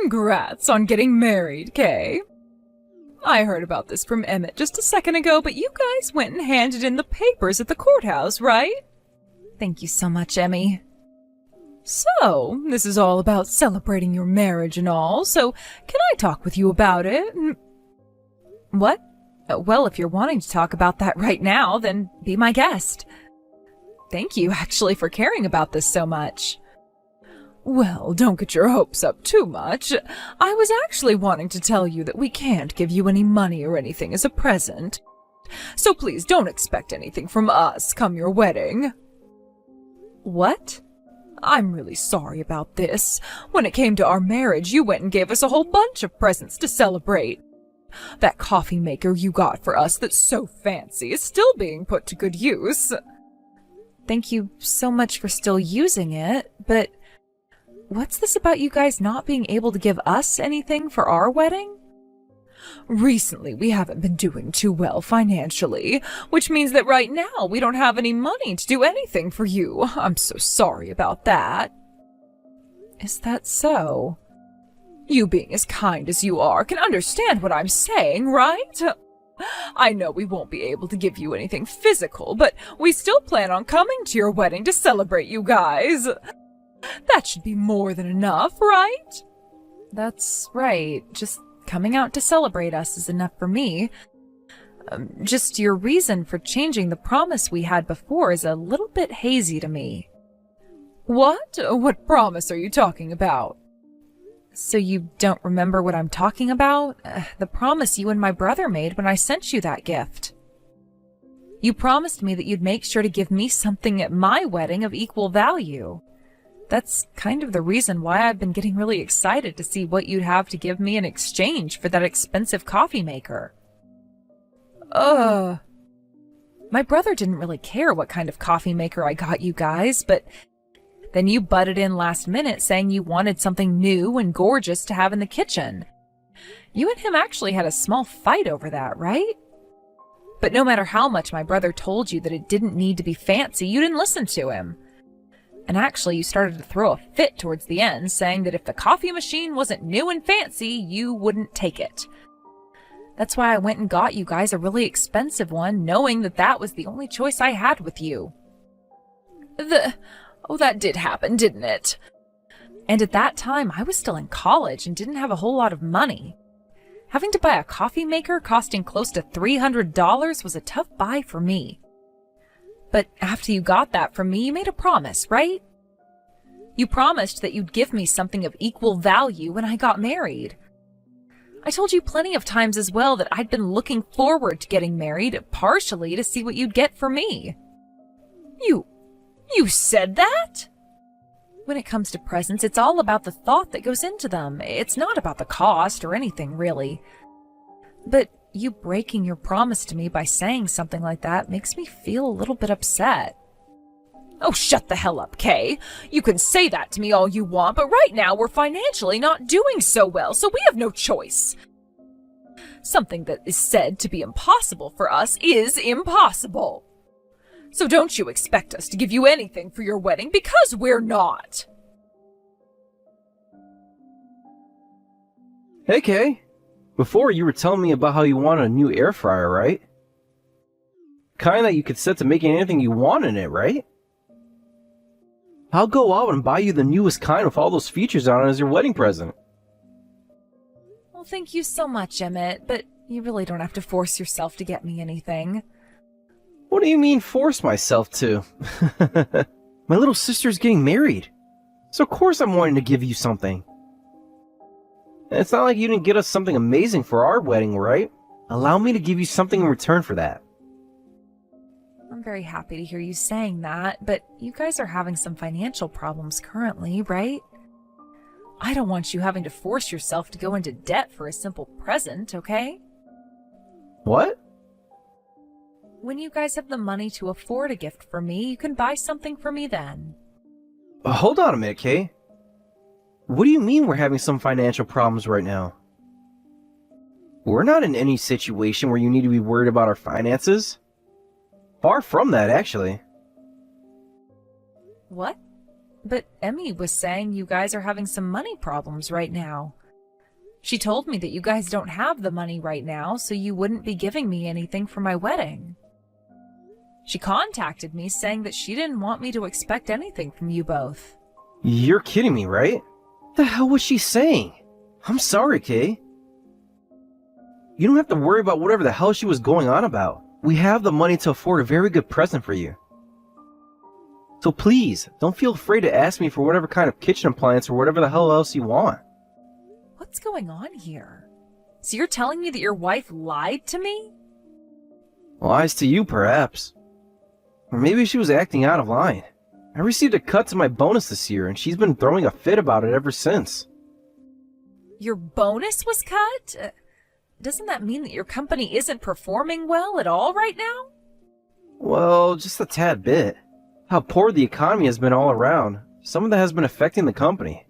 Congrats on getting married, Kay. I heard about this from Emmett just a second ago, but you guys went and handed in the papers at the courthouse, right? Thank you so much, Emmy. So, this is all about celebrating your marriage and all, so can I talk with you about it? What? Well, if you're wanting to talk about that right now, then be my guest. Thank you, actually, for caring about this so much. Well, don't get your hopes up too much. I was actually wanting to tell you that we can't give you any money or anything as a present. So please don't expect anything from us come your wedding. What? I'm really sorry about this. When it came to our marriage, you went and gave us a whole bunch of presents to celebrate. That coffee maker you got for us that's so fancy is still being put to good use. Thank you so much for still using it, but what's this about you guys not being able to give us anything for our wedding? Recently, we haven't been doing too well financially, which means that right now we don't have any money to do anything for you. I'm so sorry about that. Is that so? You being as kind as you are can understand what I'm saying, right? I know we won't be able to give you anything physical, but we still plan on coming to your wedding to celebrate you guys. That should be more than enough, right? That's right. Just coming out to celebrate us is enough for me. Just your reason for changing the promise we had before is a little bit hazy to me. What? What promise are you talking about? So you don't remember what I'm talking about? The promise you and my brother made when I sent you that gift. You promised me that you'd make sure to give me something at my wedding of equal value. That's kind of the reason why I've been getting really excited to see what you'd have to give me in exchange for that expensive coffee maker. My brother didn't really care what kind of coffee maker I got you guys, but then you butted in last minute saying you wanted something new and gorgeous to have in the kitchen. You and him actually had a small fight over that, right? But no matter how much my brother told you that it didn't need to be fancy, you didn't listen to him. And actually, you started to throw a fit towards the end, saying that if the coffee machine wasn't new and fancy, you wouldn't take it. That's why I went and got you guys a really expensive one, knowing that that was the only choice I had with you. Oh, that did happen, didn't it? And at that time, I was still in college and didn't have a whole lot of money. Having to buy a coffee maker costing close to $300 was a tough buy for me. But after you got that from me, you made a promise, right? You promised that you'd give me something of equal value when I got married. I told you plenty of times as well that I'd been looking forward to getting married, partially to see what you'd get for me. You said that? When it comes to presents, it's all about the thought that goes into them. It's not about the cost or anything, really. But you breaking your promise to me by saying something like that makes me feel a little bit upset. Oh, shut the hell up, Kay. You can say that to me all you want, but right now we're financially not doing so well, so we have no choice. Something that is said to be impossible for us is impossible. So don't you expect us to give you anything for your wedding, because we're not. Hey, Kay. Before, you were telling me about how you wanted a new air fryer, right? Kind that you could set to making anything you want in it, right? I'll go out and buy you the newest kind with all those features on it as your wedding present. Well, thank you so much, Emmett, but you really don't have to force yourself to get me anything. What do you mean, force myself to? My little sister's getting married, so of course I'm wanting to give you something. And it's not like you didn't get us something amazing for our wedding, right? Allow me to give you something in return for that. I'm very happy to hear you saying that, but you guys are having some financial problems currently, right? I don't want you having to force yourself to go into debt for a simple present, okay? What? When you guys have the money to afford a gift for me, you can buy something for me then. Hold on a minute, Kay. What do you mean we're having some financial problems right now? We're not in any situation where you need to be worried about our finances. Far from that, actually. What? But Emmy was saying you guys are having some money problems right now. She told me that you guys don't have the money right now, so you wouldn't be giving me anything for my wedding. She contacted me saying that she didn't want me to expect anything from you both. You're kidding me, right? What the hell was she saying? I'm sorry, Kay. You don't have to worry about whatever the hell she was going on about. We have the money to afford a very good present for you. So please, don't feel afraid to ask me for whatever kind of kitchen appliance or whatever the hell else you want. What's going on here? So you're telling me that your wife lied to me? Lies to you, perhaps. Or maybe she was acting out of line. I received a cut to my bonus this year, and she's been throwing a fit about it ever since. Your bonus was cut? Doesn't that mean that your company isn't performing well at all right now? Well, just a tad bit. How poor the economy has been all around, some of that has been affecting the company.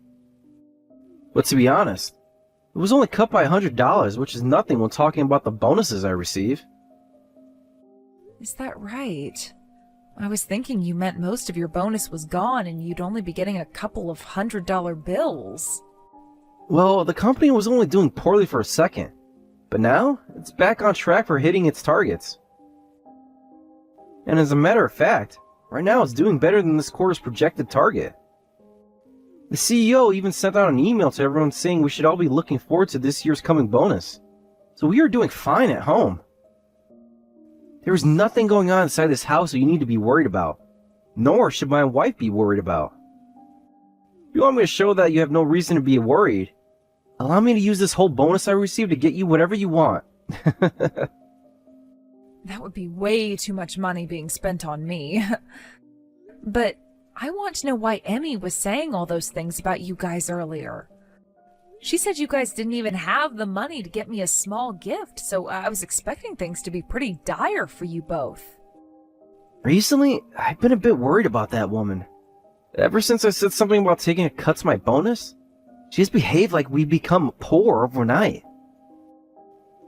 But to be honest, it was only cut by $100, which is nothing when talking about the bonuses I receive. Is that right? I was thinking you meant most of your bonus was gone and you'd only be getting a couple of $100 bills. Well, the company was only doing poorly for a second, but now it's back on track for hitting its targets. And as a matter of fact, right now it's doing better than this quarter's projected target. The CEO even sent out an email to everyone saying we should all be looking forward to this year's coming bonus. So we are doing fine at home. There is nothing going on inside this house that you need to be worried about. Nor should my wife be worried about. If you want me to show that you have no reason to be worried, allow me to use this whole bonus I received to get you whatever you want. That would be way too much money being spent on me. But I want to know why Emmy was saying all those things about you guys earlier. She said you guys didn't even have the money to get me a small gift, so I was expecting things to be pretty dire for you both. Recently, I've been a bit worried about that woman. Ever since I said something about taking a cut to my bonus, she has behaved like we've become poor overnight.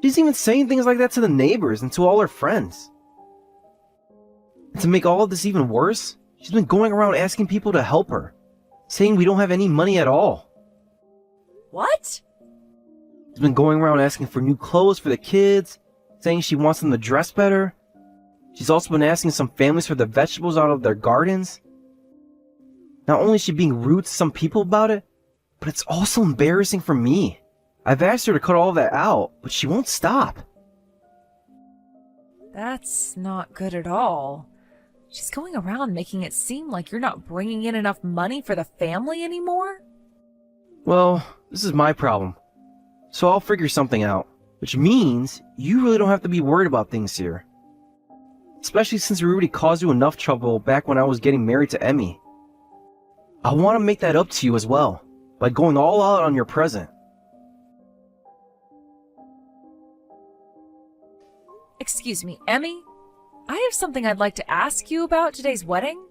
She's even saying things like that to the neighbors and to all her friends. And to make all of this even worse, she's been going around asking people to help her, saying we don't have any money at all. What? She's been going around asking for new clothes for the kids, saying she wants them to dress better. She's also been asking some families for the vegetables out of their gardens. Not only is she being rude to some people about it, but it's also embarrassing for me. I've asked her to cut all that out, but she won't stop. That's not good at all. She's going around making it seem like you're not bringing in enough money for the family anymore? Well, this is my problem. So I'll figure something out. Which means you really don't have to be worried about things here. Especially since we already caused you enough trouble back when I was getting married to Emmy. I want to make that up to you as well, by going all out on your present. Excuse me, Emmy? I have something I'd like to ask you about today's wedding.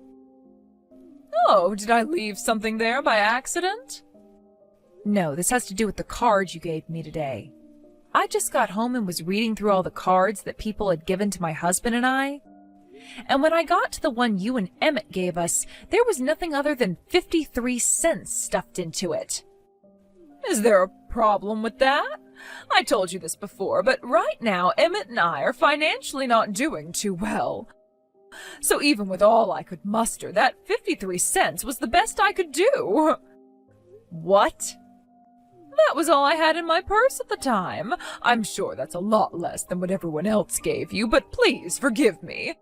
Oh, did I leave something there by accident? No, this has to do with the cards you gave me today. I just got home and was reading through all the cards that people had given to my husband and I. And when I got to the one you and Emmett gave us, there was nothing other than 53 cents stuffed into it. Is there a problem with that? I told you this before, but right now Emmett and I are financially not doing too well. So even with all I could muster, that 53 cents was the best I could do. What? That was all I had in my purse at the time. I'm sure that's a lot less than what everyone else gave you, but please forgive me.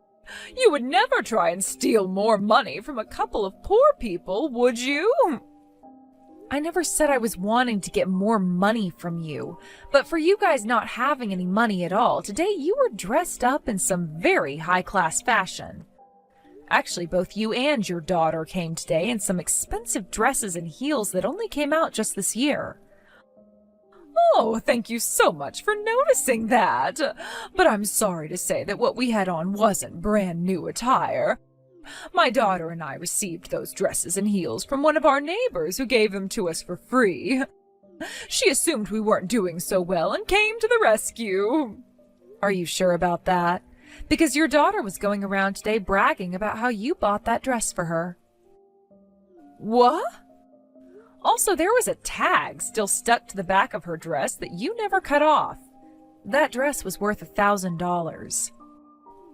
You would never try and steal more money from a couple of poor people, would you? I never said I was wanting to get more money from you, but for you guys not having any money at all, today you were dressed up in some very high-class fashion. Actually, both you and your daughter came today in some expensive dresses and heels that only came out just this year. Oh, thank you so much for noticing that. But I'm sorry to say that what we had on wasn't brand new attire. My daughter and I received those dresses and heels from one of our neighbors who gave them to us for free. She assumed we weren't doing so well and came to the rescue. Are you sure about that? Because your daughter was going around today bragging about how you bought that dress for her. What? Also, there was a tag still stuck to the back of her dress that you never cut off. That dress was worth $1,000.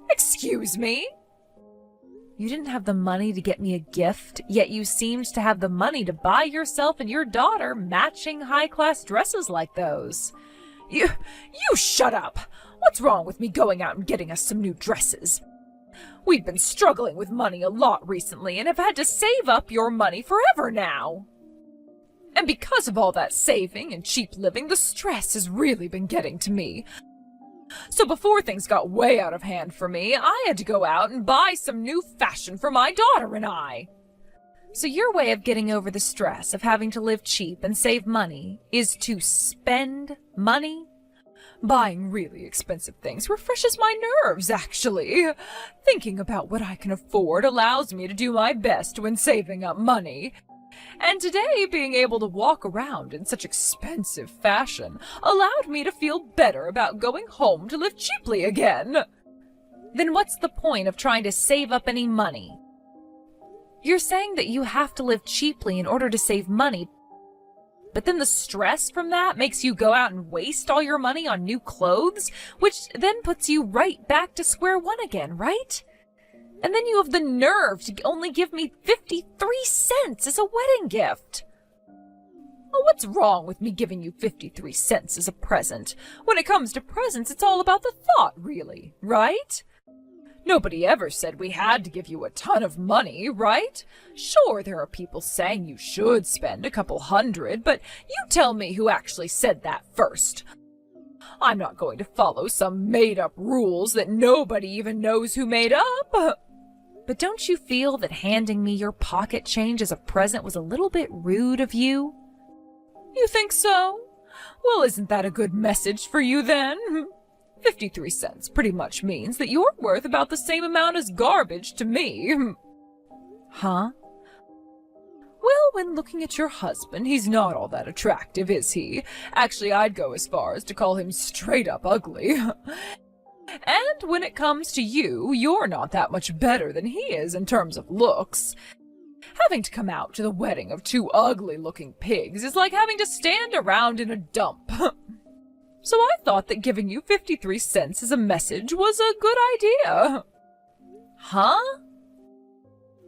Excuse me? You didn't have the money to get me a gift, yet you seemed to have the money to buy yourself and your daughter matching high-class dresses like those. You shut up! What's wrong with me going out and getting us some new dresses? We've been struggling with money a lot recently and have had to save up your money forever now. And because of all that saving and cheap living, the stress has really been getting to me. So before things got way out of hand for me, I had to go out and buy some new fashion for my daughter and I. So your way of getting over the stress of having to live cheap and save money is to spend money? Buying really expensive things refreshes my nerves, actually. Thinking about what I can afford allows me to do my best when saving up money. And today, being able to walk around in such expensive fashion allowed me to feel better about going home to live cheaply again. Then what's the point of trying to save up any money? You're saying that you have to live cheaply in order to save money, but then the stress from that makes you go out and waste all your money on new clothes, which then puts you right back to square one again, right? And then you have the nerve to only give me 53 cents as a wedding gift. Well, what's wrong with me giving you 53 cents as a present? When it comes to presents, it's all about the thought, really, right? Nobody ever said we had to give you a ton of money, right? Sure, there are people saying you should spend a couple hundred, but you tell me who actually said that first. I'm not going to follow some made-up rules that nobody even knows who made up. But don't you feel that handing me your pocket change as a present was a little bit rude of you? You think so? Well, isn't that a good message for you then? 53 cents pretty much means that you're worth about the same amount as garbage to me. Huh? Well, when looking at your husband, he's not all that attractive, is he? Actually, I'd go as far as to call him straight up ugly. And when it comes to you, you're not that much better than he is in terms of looks. Having to come out to the wedding of two ugly-looking pigs is like having to stand around in a dump. So I thought that giving you 53 cents as a message was a good idea. Huh?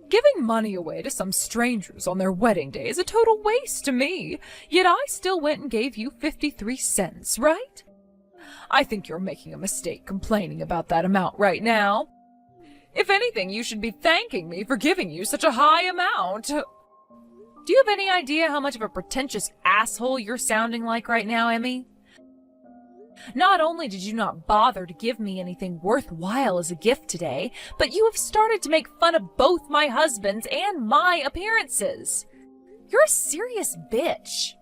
Giving money away to some strangers on their wedding day is a total waste to me, yet I still went and gave you 53 cents, right? I think you're making a mistake complaining about that amount right now. If anything, you should be thanking me for giving you such a high amount. Do you have any idea how much of a pretentious asshole you're sounding like right now, Emmy? Not only did you not bother to give me anything worthwhile as a gift today, but you have started to make fun of both my husband's and my appearances. You're a serious bitch.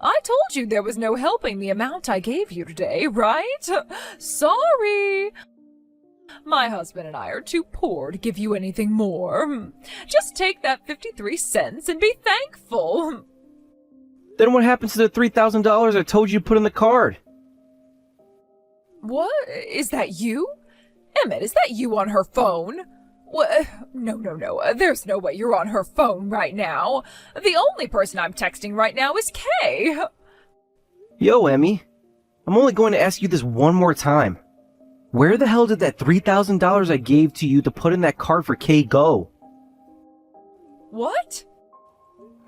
I told you there was no helping the amount I gave you today, right? Sorry. My husband and I are too poor to give you anything more. Just take that 53 cents and be thankful. Then what happens to the $3,000 I told you to put in the card? What? Is that you? Emmett, is that you on her phone? What? No. There's no way you're on her phone right now. The only person I'm texting right now is Kay. Yo, Emmy. I'm only going to ask you this one more time. Where the hell did that $3,000 I gave to you to put in that card for Kay go? What?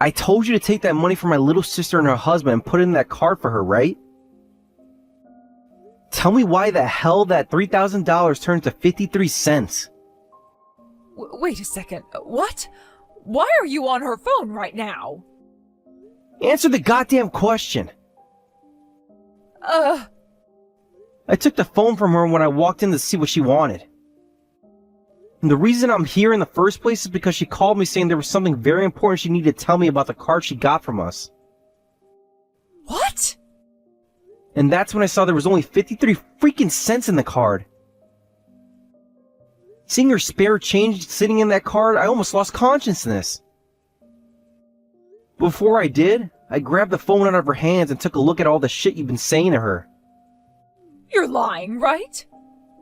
I told you to take that money from my little sister and her husband and put it in that card for her, right? Tell me why the hell that $3,000 turned to 53 cents. Wait a second. What? Why are you on her phone right now? Answer the goddamn question. I took the phone from her when I walked in to see what she wanted. And the reason I'm here in the first place is because she called me saying there was something very important she needed to tell me about the card she got from us. What? And that's when I saw there was only 53 freaking cents in the card. Seeing her spare change sitting in that card, I almost lost consciousness. Before I did, I grabbed the phone out of her hands and took a look at all the shit you've been saying to her. You're lying, right?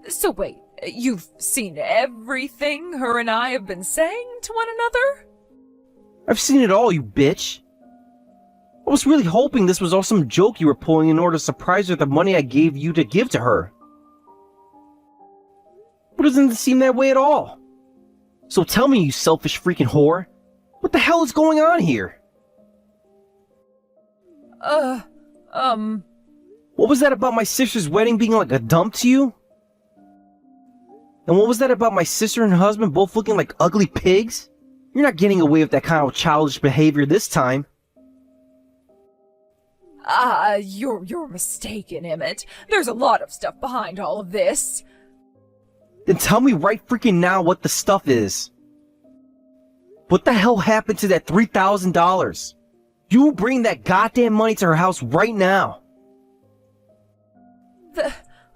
So wait, you've seen everything her and I have been saying to one another? I've seen it all, you bitch. I was really hoping this was all some joke you were pulling in order to surprise her with the money I gave you to give to her. But it doesn't seem that way at all. So tell me, you selfish freaking whore, what the hell is going on here? What was that about my sister's wedding being like a dump to you? And what was that about my sister and her husband both looking like ugly pigs? You're not getting away with that kind of childish behavior this time. You're mistaken, Emmett. There's a lot of stuff behind all of this. Then tell me right freaking now what the stuff is. What the hell happened to that $3,000? You bring that goddamn money to her house right now.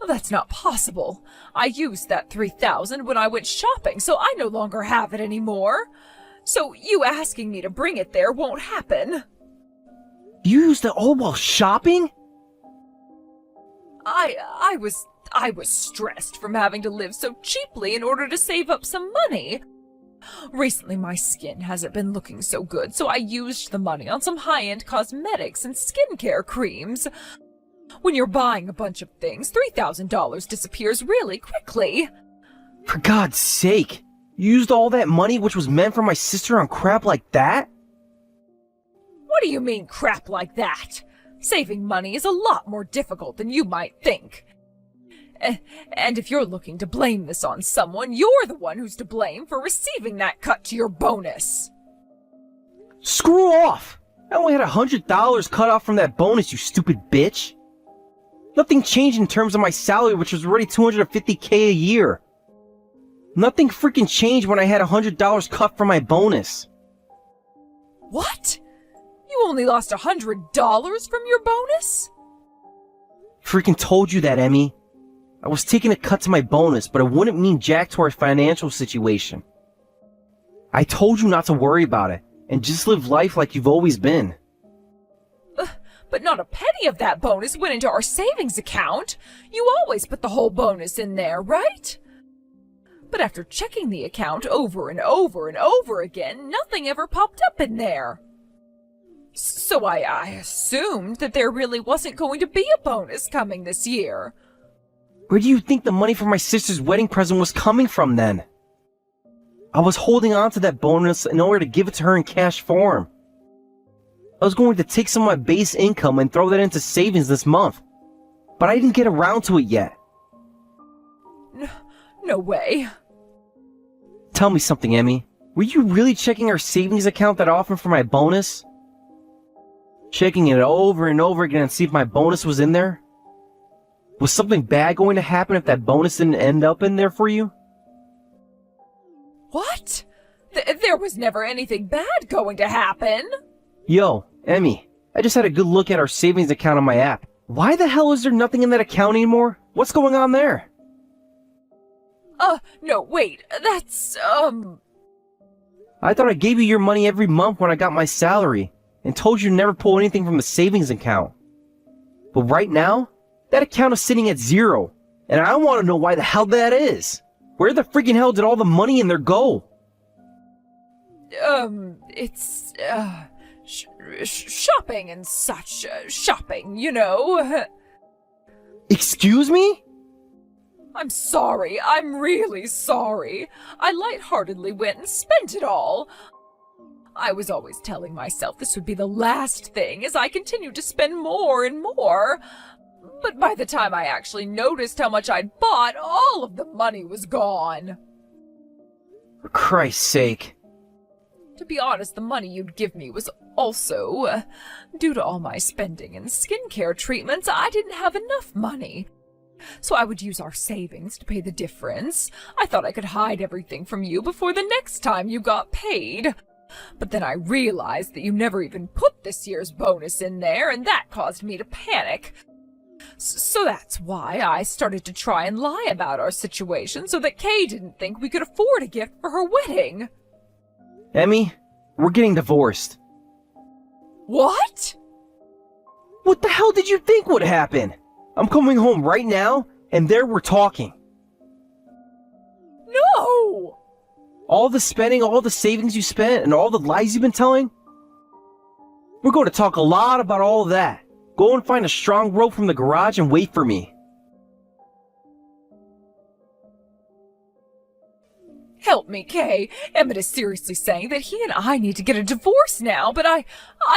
That's not possible. I used that $3,000 when I went shopping, so I no longer have it anymore. So you asking me to bring it there won't happen. You used it all while shopping? I was stressed from having to live so cheaply in order to save up some money. Recently my skin hasn't been looking so good, so I used the money on some high-end cosmetics and skincare creams. When you're buying a bunch of things, $3,000 disappears really quickly. For God's sake, you used all that money which was meant for my sister on crap like that? What do you mean crap like that? Saving money is a lot more difficult than you might think. And if you're looking to blame this on someone, you're the one who's to blame for receiving that cut to your bonus. Screw off! I only had $100 cut off from that bonus, you stupid bitch. Nothing changed in terms of my salary, which was already $250K a year. Nothing freaking changed when I had $100 cut from my bonus. What? You only lost $100 from your bonus? Freaking told you that, Emmy. I was taking a cut to my bonus, but it wouldn't mean jack to our financial situation. I told you not to worry about it, and just live life like you've always been. But not a penny of that bonus went into our savings account. You always put the whole bonus in there, right? But after checking the account over and over and over again, nothing ever popped up in there. So I assumed that there really wasn't going to be a bonus coming this year. Where do you think the money for my sister's wedding present was coming from then? I was holding on to that bonus in order to give it to her in cash form. I was going to take some of my base income and throw that into savings this month. But I didn't get around to it yet. No way. Tell me something, Emmy. Were you really checking our savings account that often for my bonus? Checking it over and over again to see if my bonus was in there? Was something bad going to happen if that bonus didn't end up in there for you? What? There was never anything bad going to happen. Yo, Emmy, I just had a good look at our savings account on my app. Why the hell is there nothing in that account anymore? What's going on there? No, wait, that's, I thought I gave you your money every month when I got my salary, and told you to never pull anything from the savings account. But right now, that account is sitting at zero, and I want to know why the hell that is. Where the freaking hell did all the money in there go? It's, shopping and such. Shopping, you know. Excuse me? I'm sorry. I'm really sorry. I lightheartedly went and spent it all. I was always telling myself this would be the last thing as I continued to spend more and more. But by the time I actually noticed how much I'd bought, all of the money was gone. For Christ's sake. To be honest, the money you'd give me was also, due to all my spending and skincare treatments, I didn't have enough money. So I would use our savings to pay the difference. I thought I could hide everything from you before the next time you got paid. But then I realized that you never even put this year's bonus in there, and that caused me to panic. So that's why I started to try and lie about our situation so that Kay didn't think we could afford a gift for her wedding. Emmy, we're getting divorced. What? What the hell did you think would happen? I'm coming home right now, and there we're talking. No! All the spending, all the savings you spent, and all the lies you've been telling? We're going to talk a lot about all that. Go and find a strong rope from the garage and wait for me. Help me, Kay. Emmett is seriously saying that he and I need to get a divorce now, but I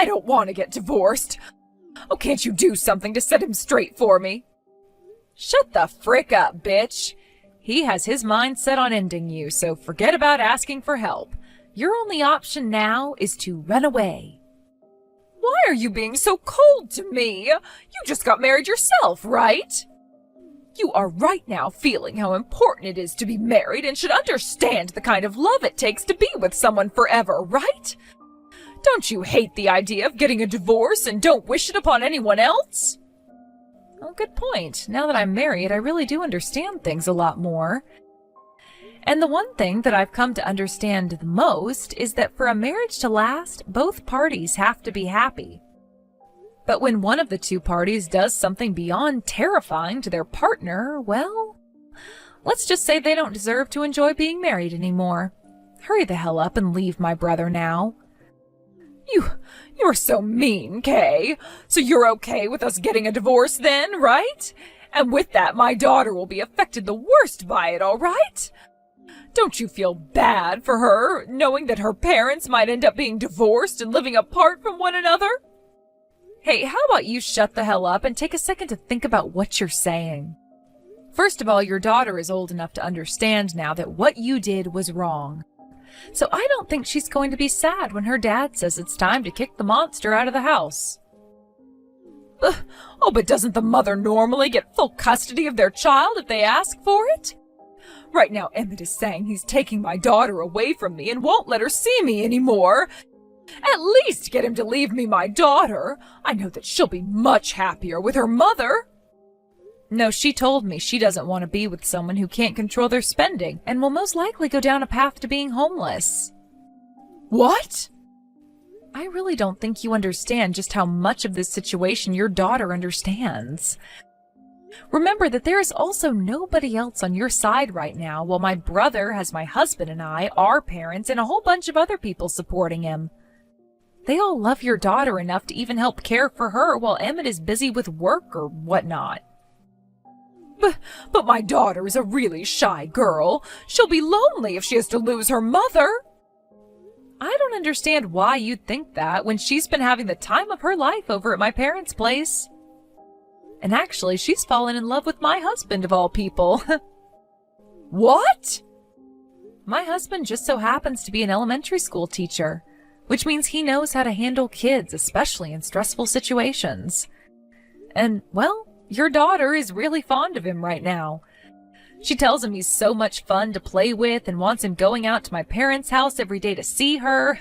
don't want to get divorced. Oh, can't you do something to set him straight for me? Shut the frick up, bitch. He has his mind set on ending you, so forget about asking for help. Your only option now is to run away. Why are you being so cold to me? You just got married yourself, right? You are right now feeling how important it is to be married and should understand the kind of love it takes to be with someone forever, right? Don't you hate the idea of getting a divorce and don't wish it upon anyone else? Oh, good point. Now that I'm married, I really do understand things a lot more. And the one thing that I've come to understand the most is that for a marriage to last, both parties have to be happy. But when one of the two parties does something beyond terrifying to their partner, well, let's just say they don't deserve to enjoy being married anymore. Hurry the hell up and leave my brother now. You're so mean, Kay. So you're okay with us getting a divorce then, right? And with that, my daughter will be affected the worst by it, all right? Don't you feel bad for her, knowing that her parents might end up being divorced and living apart from one another? Hey, how about you shut the hell up and take a second to think about what you're saying? First of all, your daughter is old enough to understand now that what you did was wrong. So I don't think she's going to be sad when her dad says it's time to kick the monster out of the house. Oh, but doesn't the mother normally get full custody of their child if they ask for it? Right now, Emmett is saying he's taking my daughter away from me and won't let her see me anymore. At least get him to leave me my daughter. I know that she'll be much happier with her mother. No, she told me she doesn't want to be with someone who can't control their spending and will most likely go down a path to being homeless. What? I really don't think you understand just how much of this situation your daughter understands. Remember that there is also nobody else on your side right now, while my brother has my husband and I, our parents, and a whole bunch of other people supporting him. They all love your daughter enough to even help care for her while Emmett is busy with work or whatnot. But my daughter is a really shy girl. She'll be lonely if she has to lose her mother. I don't understand why you'd think that when she's been having the time of her life over at my parents' place. And actually, she's fallen in love with my husband of all people. What? My husband just so happens to be an elementary school teacher, which means he knows how to handle kids, especially in stressful situations. And, well, your daughter is really fond of him right now. She tells him he's so much fun to play with and wants him going out to my parents' house every day to see her.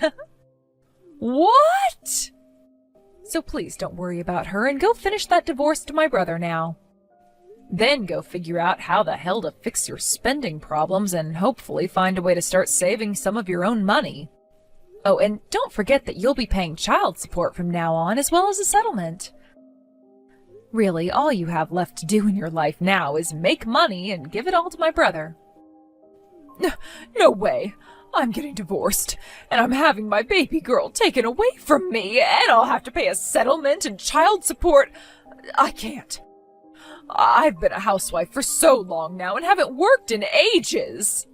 What? So please don't worry about her and go finish that divorce to my brother now. Then go figure out how the hell to fix your spending problems and hopefully find a way to start saving some of your own money. Oh, and don't forget that you'll be paying child support from now on as well as a settlement. Really, all you have left to do in your life now is make money and give it all to my brother. No way. I'm getting divorced, and I'm having my baby girl taken away from me, and I'll have to pay a settlement and child support. I can't. I've been a housewife for so long now and haven't worked in ages.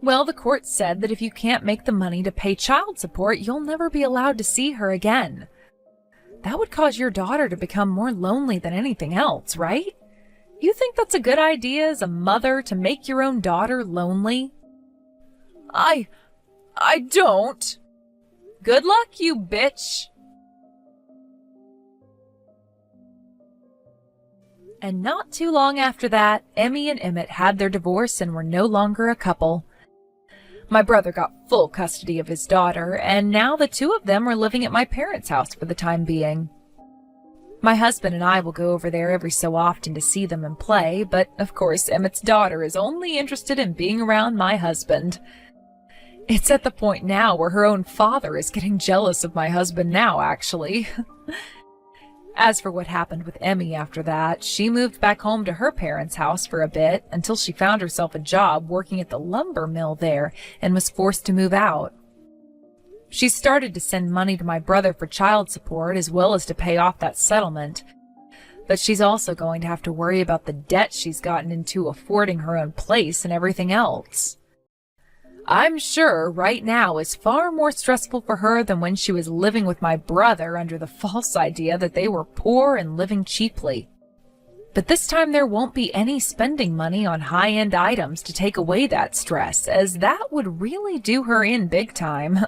Well, the court said that if you can't make the money to pay child support, you'll never be allowed to see her again. That would cause your daughter to become more lonely than anything else, right? You think that's a good idea as a mother to make your own daughter lonely? I don't. Good luck, you bitch. And not too long after that, Emmy and Emmett had their divorce and were no longer a couple. My brother got full custody of his daughter, and now the two of them are living at my parents' house for the time being. My husband and I will go over there every so often to see them and play, but of course Emmett's daughter is only interested in being around my husband. It's at the point now where her own father is getting jealous of my husband now, actually. As for what happened with Emmy after that, she moved back home to her parents' house for a bit until she found herself a job working at the lumber mill there and was forced to move out. She started to send money to my brother for child support as well as to pay off that settlement. But she's also going to have to worry about the debt she's gotten into affording her own place and everything else. I'm sure right now is far more stressful for her than when she was living with my brother under the false idea that they were poor and living cheaply. But this time there won't be any spending money on high-end items to take away that stress, as that would really do her in big time.